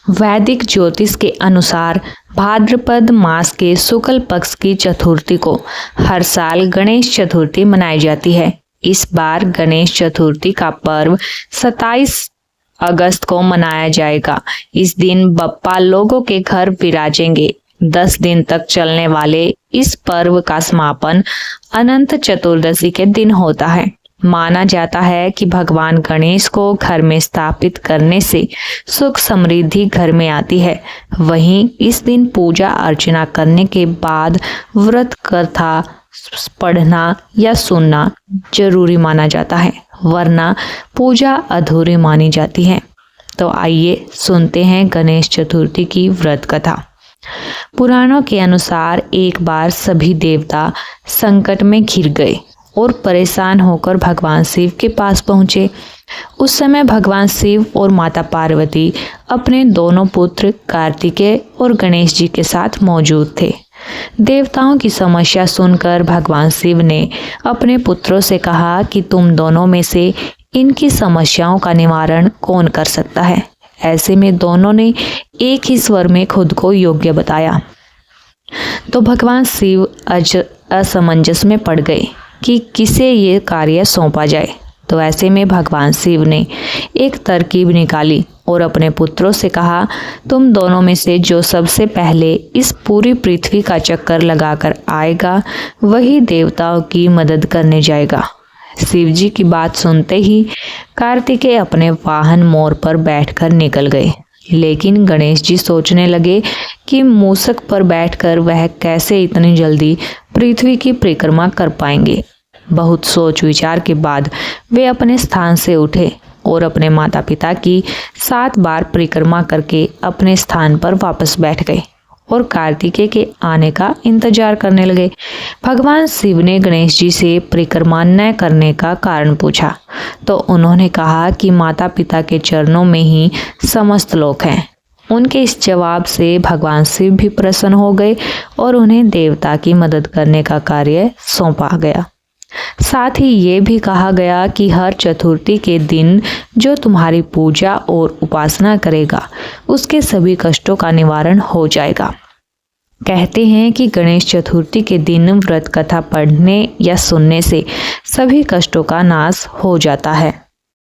वैदिक ज्योतिष के अनुसार भाद्रपद मास के शुक्ल पक्ष की चतुर्थी को हर साल गणेश चतुर्थी मनाई जाती है। इस बार गणेश चतुर्थी का पर्व 27 अगस्त को मनाया जाएगा। इस दिन बप्पा लोगों के घर विराजेंगे। 10 दिन तक चलने वाले इस पर्व का समापन अनंत चतुर्दशी के दिन होता है। माना जाता है कि भगवान गणेश को घर में स्थापित करने से सुख समृद्धि घर में आती है। वहीं इस दिन पूजा अर्चना करने के बाद व्रत कथा पढ़ना या सुनना जरूरी माना जाता है, वरना पूजा अधूरी मानी जाती है। तो आइए सुनते हैं गणेश चतुर्थी की व्रत कथा। पुराणों के अनुसार एक बार सभी देवता संकट में घिर गए और परेशान होकर भगवान शिव के पास पहुंचे। उस समय भगवान शिव और माता पार्वती अपने दोनों पुत्र कार्तिकेय और गणेश जी के साथ मौजूद थे। देवताओं की समस्या सुनकर भगवान शिव ने अपने पुत्रों से कहा कि तुम दोनों में से इनकी समस्याओं का निवारण कौन कर सकता है। ऐसे में दोनों ने एक ही स्वर में खुद को योग्य बताया। तो भगवान शिव असमंजस में पड़ गए कि किसे ये कार्य सौंपा जाए। तो ऐसे में भगवान शिव ने एक तरकीब निकाली और अपने पुत्रों से कहा, तुम दोनों में से जो सबसे पहले इस पूरी पृथ्वी का चक्कर लगाकर आएगा वही देवताओं की मदद करने जाएगा। शिव जी की बात सुनते ही कार्तिकेय अपने वाहन मोर पर बैठकर निकल गए, लेकिन गणेश जी सोचने लगे कि मूषक पर बैठकर वह कैसे इतनी जल्दी पृथ्वी की परिक्रमा कर पाएंगे। बहुत सोच विचार के बाद वे अपने स्थान से उठे और अपने माता पिता की 7 बार परिक्रमा करके अपने स्थान पर वापस बैठ गए और कार्तिकेय के आने का इंतजार करने लगे। भगवान शिव ने गणेश जी से परिक्रमा न करने का कारण पूछा तो उन्होंने कहा कि माता पिता के चरणों में ही समस्त लोक हैं। उनके इस जवाब से भगवान शिव भी प्रसन्न हो गए और उन्हें देवता की मदद करने का कार्य सौंपा गया। साथ ही ये भी कहा गया कि हर चतुर्थी के दिन जो तुम्हारी पूजा और उपासना करेगा उसके सभी कष्टों का निवारण हो जाएगा। कहते हैं कि गणेश चतुर्थी के दिन व्रत कथा पढ़ने या सुनने से सभी कष्टों का नाश हो जाता है।